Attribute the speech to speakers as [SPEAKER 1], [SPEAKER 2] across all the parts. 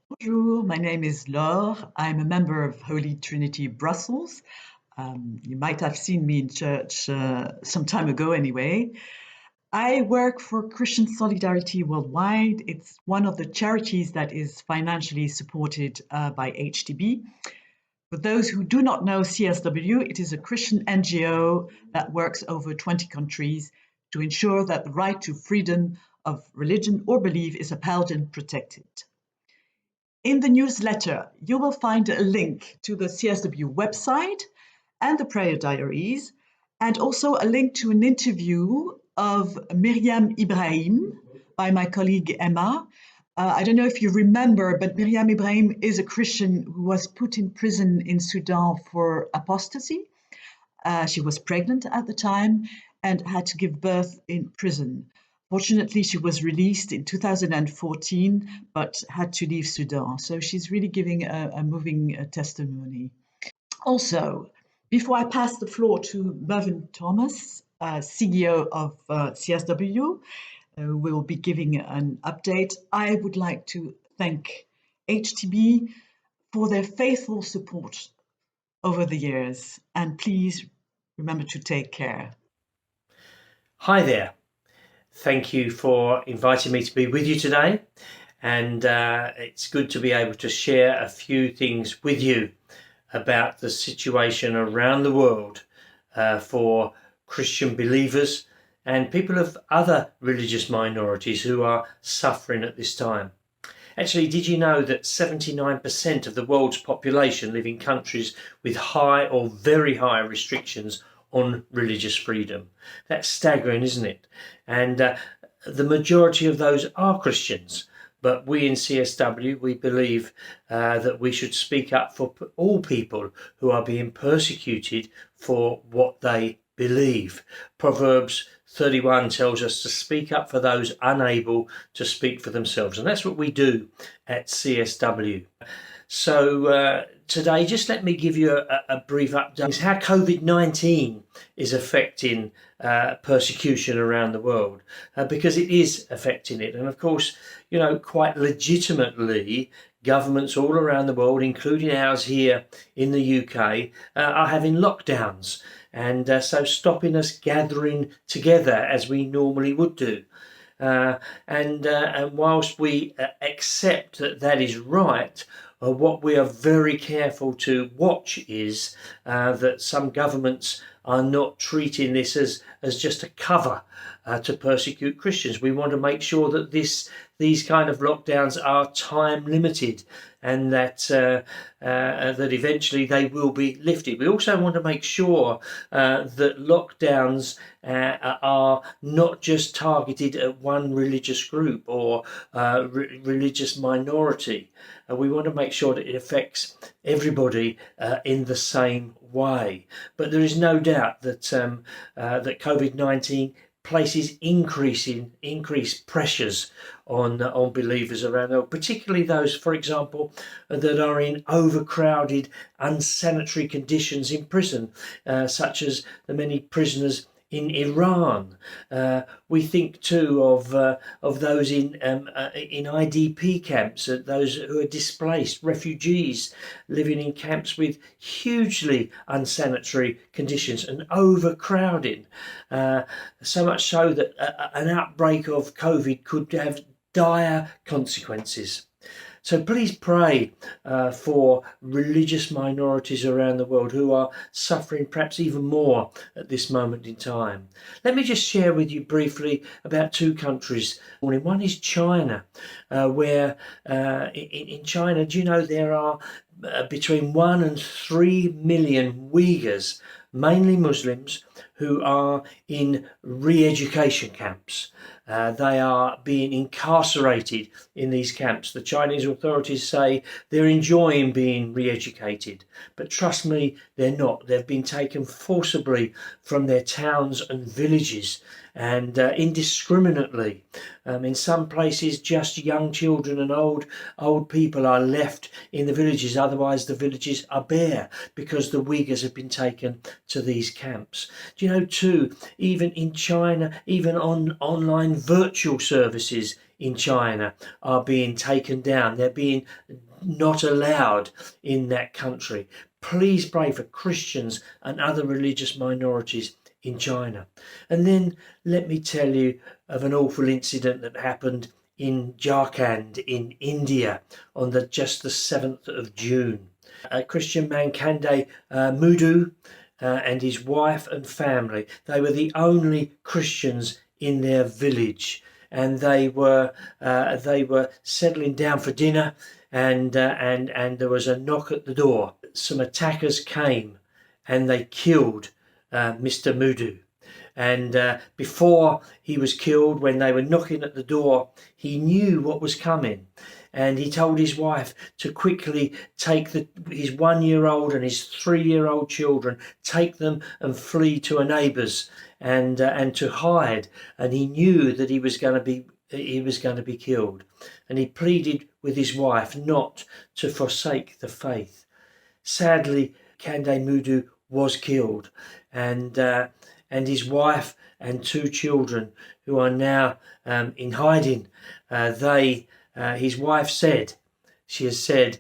[SPEAKER 1] Bonjour, my name is Laure. I'm a member of Holy Trinity Brussels. You might have seen me in church some time ago anyway. I work for Christian Solidarity Worldwide. It's one of the charities that is financially supported by HTB. For those who do not know CSW, it is a Christian NGO that works over 20 countries to ensure that the right to freedom of religion or belief is upheld and protected. In the newsletter, you will find a link to the CSW website and the prayer diaries, and also a link to an interview of Miriam Ibrahim by my colleague Emma. I don't know if you remember, but Miriam Ibrahim is a Christian who was put in prison in Sudan for apostasy. She was pregnant at the time and had to give birth in prison. Fortunately, she was released in 2014, but had to leave Sudan. So she's really giving a moving testimony. Also, before I pass the floor to Mervyn Thomas, CEO of CSW, who will be giving an update, I would like to thank HTB for their faithful support over the years. And please remember to take care.
[SPEAKER 2] Hi there. Thank you for inviting me to be with you today. And it's good to be able to share a few things with you about the situation around the world for Christian believers and people of other religious minorities who are suffering at this time. Actually, did you know that 79% of the world's population live in countries with high or very high restrictions on religious freedom? That's staggering, isn't it? And the majority of those are Christians. But we in CSW, we believe that we should speak up for all people who are being persecuted for what they believe. Proverbs 31 tells us to speak up for those unable to speak for themselves. And that's what we do at CSW. So today, just let me give you a brief update how COVID-19 is affecting persecution around the world, because it is affecting it. And of course, you know, quite legitimately, governments all around the world, including ours here in the UK, are having lockdowns. And so stopping us gathering together as we normally would do. And whilst we accept that that is right, what we are very careful to watch is that some governments are not treating this as just a cover to persecute Christians. We want to make sure that these kind of lockdowns are time limited and that that eventually they will be lifted. We also want to make sure that lockdowns are not just targeted at one religious group or religious minority. We want to make sure that it affects everybody in the same way. But there is no doubt that that COVID-19 places increased pressures on believers around the world, particularly those, for example, that are in overcrowded, unsanitary conditions in prison, such as the many prisoners in Iran. We think too of those in IDP camps, those who are displaced, refugees living in camps with hugely unsanitary conditions and overcrowding. So much so that an outbreak of COVID could have dire consequences. So please pray for religious minorities around the world who are suffering perhaps even more at this moment in time. Let me just share with you briefly about two countries. One is China, where in China, do you know there are between 1 and 3 million Uyghurs, mainly Muslims, who are in re-education camps. They are being incarcerated in these camps. The Chinese authorities say they're enjoying being re-educated, but trust me, they're not. They've been taken forcibly from their towns and villages, and indiscriminately. In some places, just young children and old people are left in the villages. Otherwise, the villages are bare because the Uyghurs have been taken to these camps. Do you know, too, even in China, even on online virtual services in China are being taken down. They're being not allowed in that country. Please pray for Christians and other religious minorities in China. And then let me tell you of an awful incident that happened in Jharkhand in India on just the 7th of June. A Christian man, Kande Mudu, and his wife and family, they were the only Christians in their village, and they were settling down for dinner, and there was a knock at the door. Some attackers came and they killed Mr. Mudu. And before he was killed, when they were knocking at the door, he knew what was coming. And he told his wife to quickly take his 1-year-old and his 3-year-old children, take them and flee to a neighbour's and to hide. And he knew that he was going to be killed. And he pleaded with his wife not to forsake the faith. Sadly, Kande Mudu was killed, and his wife and 2 children, who are now in hiding, his wife she has said,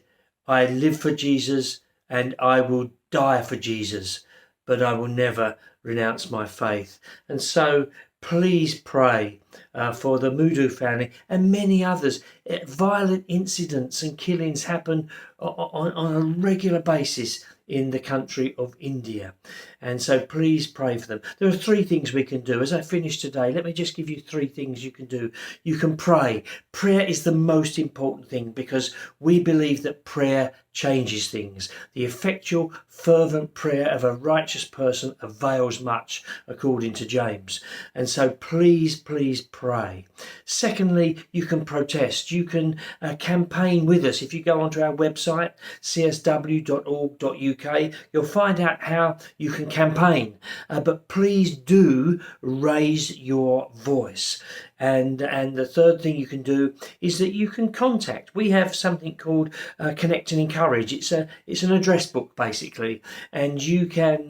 [SPEAKER 2] "I live for Jesus and I will die for Jesus, but I will never renounce my faith." And so please pray for the Mudu family and many others. Violent incidents and killings happen on a regular basis in the country of India. And so please pray for them. There are 3 things we can do. As I finish today, let me just give you 3 things you can do. You can pray. Prayer is the most important thing because we believe that prayer changes things. The effectual, fervent prayer of a righteous person avails much, according to James. And so please pray. Secondly, you can protest. You can campaign with us. If you go onto our website, csw.org.uk, you'll find out how you can campaign. But please do raise your voice. And the third thing you can do is that you can contact. We have something called Connect and Encourage. It's an address book basically, and you can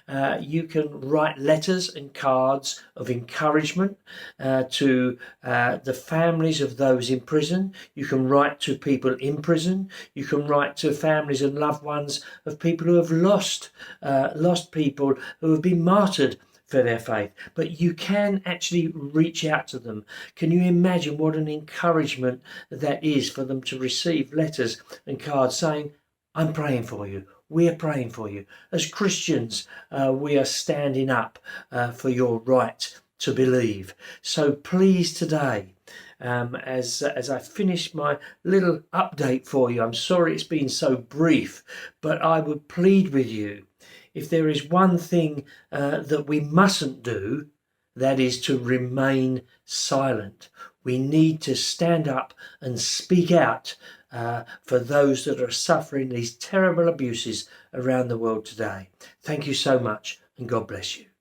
[SPEAKER 2] write letters and cards of encouragement to the families of those in prison. You can write to people in prison. You can write to families and loved ones of people who have lost people who have been martyred for their faith, but you can actually reach out to them. Can you imagine what an encouragement that is for them to receive letters and cards saying, "I'm praying for you, we're praying for you. As Christians, we are standing up for your right to believe." So please today, as I finish my little update for you, I'm sorry it's been so brief, but I would plead with you, if there is one thing that we mustn't do, that is to remain silent. We need to stand up and speak out for those that are suffering these terrible abuses around the world today. Thank you so much, and God bless you.